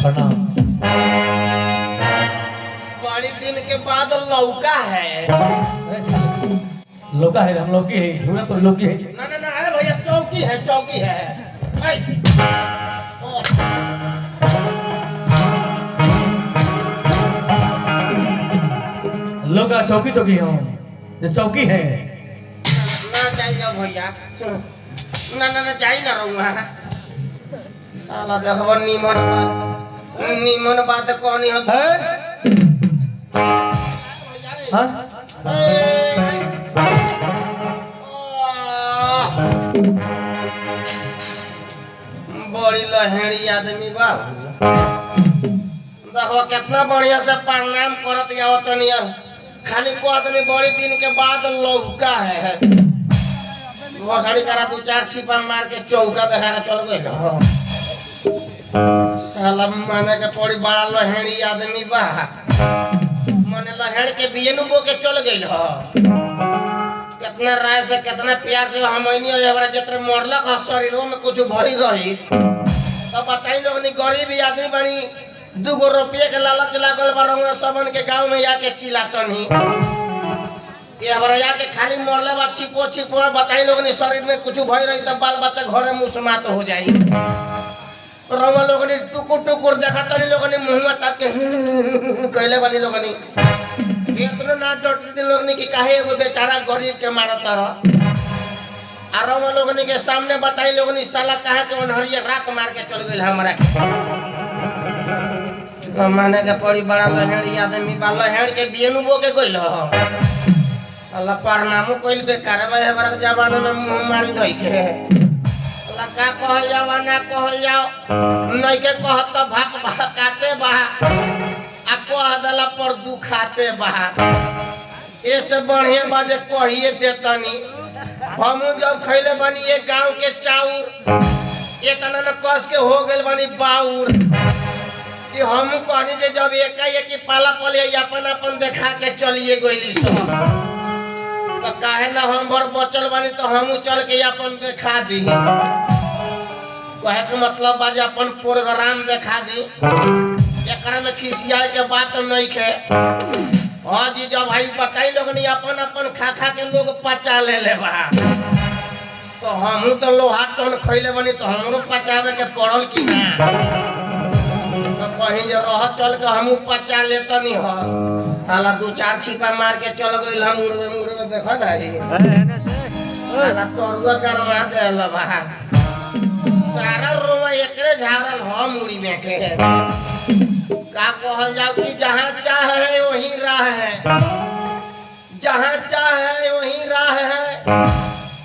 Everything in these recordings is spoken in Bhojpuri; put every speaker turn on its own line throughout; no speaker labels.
प्रणाम।
बड़ी दिन के बाद लौका है।
लौका है, हम लौकी है, घूरा तो लौकी है।
ना ना ना है भैया, चौकी है, चौकी है।
लौका चौकी चौकी हो, ये चौकी है।
ना जाइए भैया, ना ना ना जाई ना रहूँगा। साला देखबो नीमन बात कौन हो।
हाँ?
बड़ी लहेड़ी आदमी बा। देखो कितना बढ़िया से प्रणाम करत आओ तनी। खाली को आदमी बड़ी दिन के बाद लौका है। घोसड़ी करा 2-4 छिपा मार के चौका देखा के चल गए। माने के पड़ी बड़ा लहेड़ी आदमी बा। मने लहेड़ के बिये नु बो के चल गइल ह। कितना राय से कितना प्यार से हमनी एवरा जत्र मरला का शरीरों में कुछ भरी रही। तब बताई लोग नि गरीब आदमी बनी 2 रुपये के लालच लागल बा रहुआ सबन के गांव में आके चिल्लातनी। ये हमारा के खाली मरले बा छिपो छिपो। बताई लोग नि शरीर में कुछ भई रही तब बाल बच्चा घर में मुसमात हो जाई। रहुआ लोग नि टुकुर टुकुर देखतनी लोग नि मुंह में ताक के कहले बनी लोग नि। इतना ना डरती लोग नि कि काहे एगो बेचारा गरीब के मारत रह। आ रहुआ लोग नि के सामने बताई लोग नि साला काहे के ओनहरिया रात मार के चल गेल हमरा के। माने के पड़ी बड़ा लहेड़ी आदमी बा। लहेड़ के बियनु बो के गइल ह। अल्लाह प्रणामो कइल बेकार बा। हमरा जमाना में मुंह मारी धइ के अल्लाह का कहल जाओ ना कहल जाओ नहीं के कहत तो भाग काते बा। आ कह दला पर दुखाते बा। ऐसे बढ़िया बाजे कहिए देतनी। हम जब खइले बनी ये गांव के चाउर इतना न कस के हो गेल बनी बाउर कि हम कहनी जे जब एकाएक पाला पले अपन अपन देखा के चलिए गइली सब। तो काहे ना हम बड़ बचल बनी तो हम चल के अपन देखा दी। कहे के मतलब बाजे अपन प्रोग्राम देखा दी। एकरा में खिसियाए के बात नहीं के। हाँ जी जब भाई बताई लोग नहीं अपन अपन खा खा के लोग पचा ले बा। तो हम तो लोहा टन खइले बनी तो हमरो पचावे के पड़ल कि ना। तो कहीं जो रह चल के हम पचा लेतनी ह। साला 2-4 छिपा मार के चल गइल हम मुड़वे देखा नाही। साला तोरुआ करवा देल बा। सारा रोवा एकरे झारल ह मुड़ी में के। का कहल जाओ कि जहाँ चाहे वहीं राह है। जहाँ चाहे वहीं राह है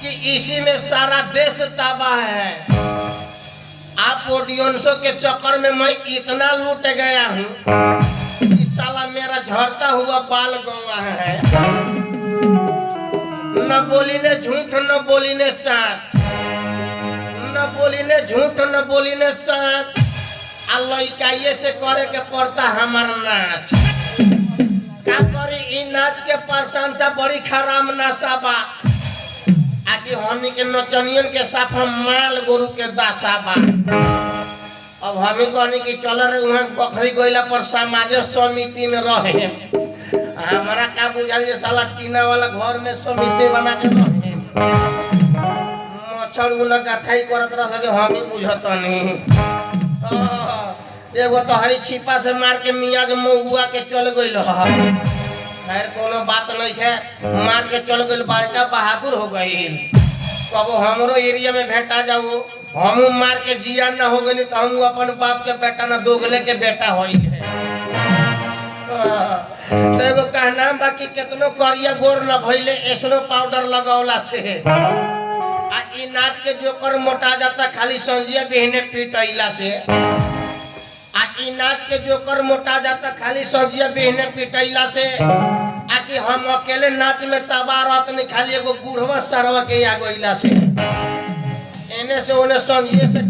कि इसी में सारा देश तबाह है। आप ऑडियंसों के चक्कर में मैं इतना लूट गया हूँ कि साला मेरा झड़ता हुआ बाल गवा है। न बोली ने झूठ न बोली ने सच। न बोली ने झूठ न बोली ने सच। आ लइकाइए से करे के पड़ता हमारा नाच। का करी इ नाच के प्रशंसा बड़ी खराब नशा बा। आकि हमी के नचनियन के साफ माल गोरु के दासा बा। अब हमी कहनी कि चल रे वहाँ बकरी गइला पर समाज समिति में रहे। हमारा का बुझाल जे साला टीना वाला घर में समिति बना के रहे। मच्छर उला गठाई करत रह जो हमी बुझतनी। एगो तो है छिपा से मार के मियाँ के महुआ के चल गइल ह। खैर कोनो बात नहीं है। मार के चल गइल बड़का बहादुर हो गइल। कबो हमरो एरिया में भेटा जाओ हम मार के जिया न हो गइल तो हम अपन बाप के बेटा न दोगले के बेटा होई है। तो एगो कहना बाकी कितनो करिया गोर न भइले एसनो पाउडर लगावला से। आ इ नाच के जोकर मोटा जाता खाली संजिया बहने पिटैला से। आ इ नाच के जोकर मोटा जाता खाली संजिया बहने पिटैला से। आकि हम अकेले नाच में तबाह रहत नहीं खाली एगो बूढ़वा सरवा के आ गइला से। एने से ओने संजिए से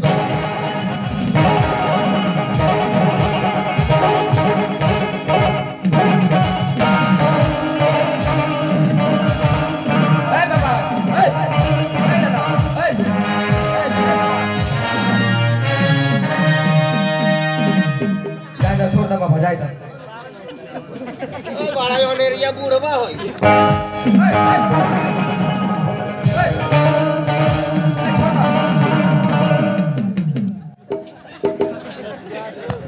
बाबा जाए दा
बड़ा ओनेरिया बूढ़वा होई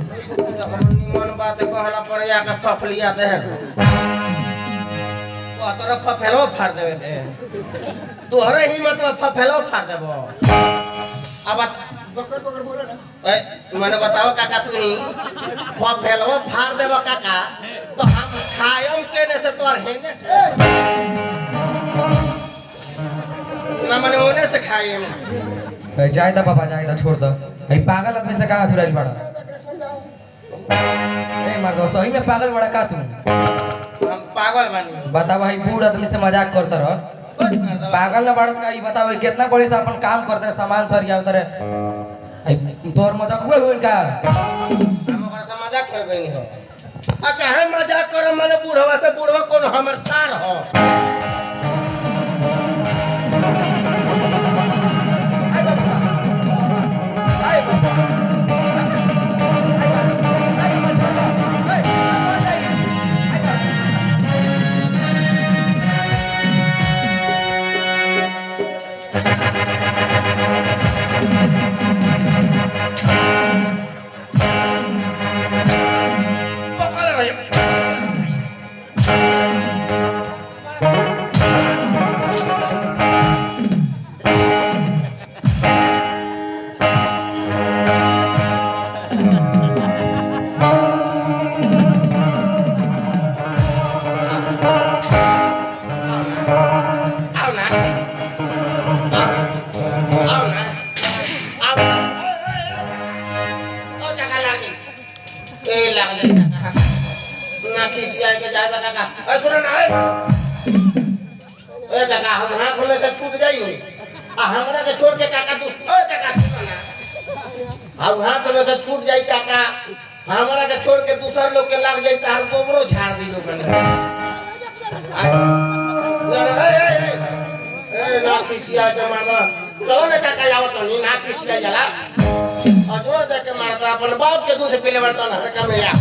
निमन बात कहला पर जाके फफलिया दे वो तोरा फफेलो फाड़ देवे दे तोहरे हिम्मत में फफेलो फाड़ देबो अब ए मैंने बताओ काका तू ही फफेलो फाड़ देबो काका तो हम खायम केने से तोर हेने से ना मने होने से खायम
जाए दा बाबा जाए दा छोड़ दो भाई पागल आदमी से कहाँ धुराइल बड़ा ए मर्दो सही में पागल बड़ा का तू
हम पागल बनी
बता भाई बूढ़ आदमी से मजाक करता रह पागल ना बड़ा का ये बताओ कितना बड़े से अपन काम करते हैं सामान सर या उतरे तोर मजाक हुए हुए का
हम ओकरा से मजाक कर गई हो आ काहे मजाक करे माने बूढ़वा से बूढ़वा कोन हमर सार हो छूट जाई काका हमरा के छोड़ के दूसर लोग के लग जाई तार गोबरो झाड़ दी लोग ना किसिया के मामा चलो ना काका जाओ तो नहीं ना किसिया जला अजो जाके मारता अपन बाप के दूध पीले बड़ता ना का मेरा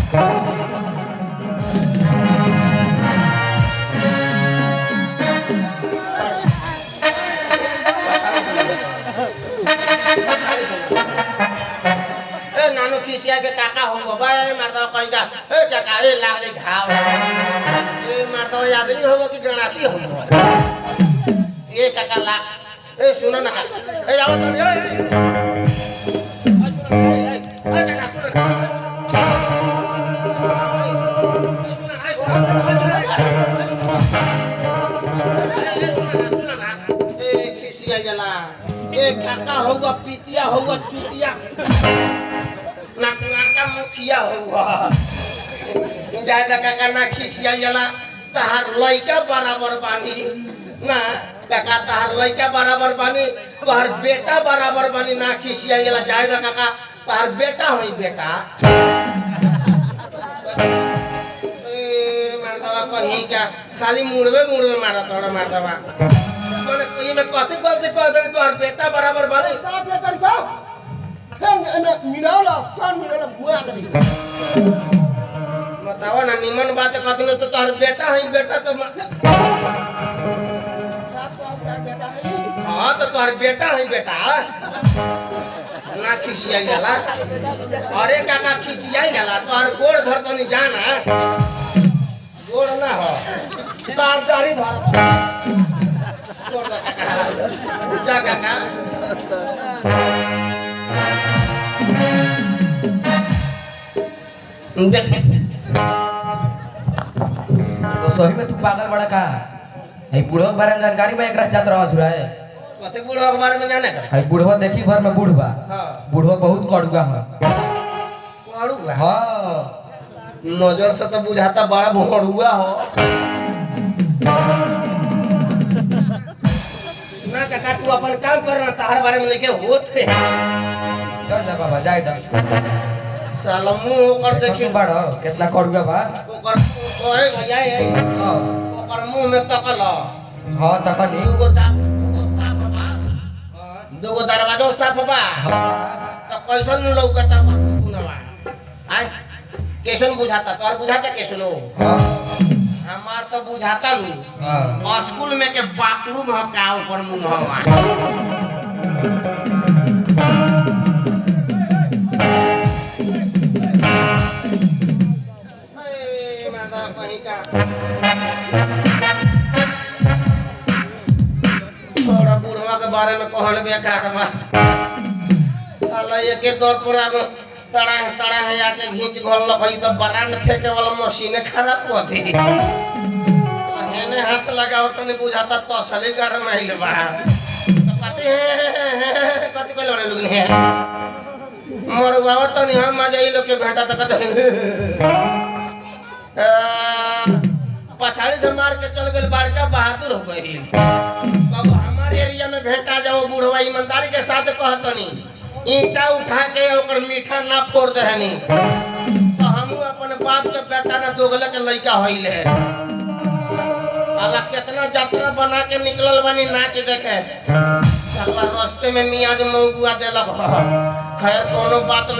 नानो खिसिया के काका हो भाई मारदा कहिगा ए काका ए लागले घाव ए मारदा याद नहीं होबो कि गणासी हो ए काका ला ए सुनो ना ए आओ तो ए काका सुनो ए खिसिया गला ए काका होगा पितिया होगा चुतिया ना का मुखिया हुआ जायदा काका ना खिसिया जला तहार लइका बराबर बानी ना काका तहार लइका बराबर बानी तोहर बेटा बराबर बानी ना खिसिया जला जायदा काका तहार बेटा होई बेटा ए मारदवा कहीं का खाली मुड़वे मारा तोड़ा मारदवा माने कोई में कथि करते कह दे तोहर बेटा बराबर बानी साफ बेटा को बताओ ना निमन बात कहते तो तोहर बेटा है बेटा तो हाँ तो तोहर बेटा है बेटा ना खिसिया जाला अरे काका खिसिया जाला तोहर गोड़ धर तो नहीं जाना गोड़ ना हो तार दाढ़ी धर जा काका
तो सही में तू पागल बड़ा का है बूढ़ो बारे में जानकारी में एकरा जात रहा सुरा है
कते बूढ़ो के बारे में जाने का
है बूढ़ो देखी भर में बूढ़वा
हां
बूढ़वा बहुत कड़ुआ है
कड़ुआ
हां
नजर से तो बुझाता बड़ा भोड़ुआ हो ना काका तू अपन काम करना तार बारे में लेके होते
चल जा बाबा जाए दा
साला मुंह कर देखी
बड़ा कितना कड़ुआ बा
ओकर ओए भैया ए
हां
ओकर मुंह में तकल
हां तकनी
दुगो दरवाजा साफ बा तो कैसन लौकता पुनवा आय कैसन बुझाता तो और बुझाता कैसन हो
हाँ
हमार तो बुझाता नहीं
हाँ
स्कूल में के बाथरूम हो का ऊपर मुंह हवा कहीं का थोड़ा बुढ़वा के बारे में कहल बेकार बा अल्लाह एके तौर पर आगो तड़ा तड़ा है आके घींच घोल लखई तो बरान फेंके वाला मशीन खराब हो गई हेने हाथ लगाओ तो नहीं बुझाता तो असली गरम आइल बा तो पते हैं कति को लड़े लोग ने मरुआ तो नहीं हम मजा ही लोग के भेंटा तो कहते पछाड़ी से मार के चल गए बड़का बहादुर हो गई अब हमारे एरिया में भेंटा जाओ बुढ़वा ईमानदारी के साथ कहतनी ईंटा उठा के ओकर मीठा ना फोड़ दहनी तो हम अपन बाप के बेटा ना दोगला के लइका होइले अल्लाह कितना यात्रा बना के निकलल बनी नाच देखे रास्ते में मियाँ जो मौगुआ देलक है कोनो बात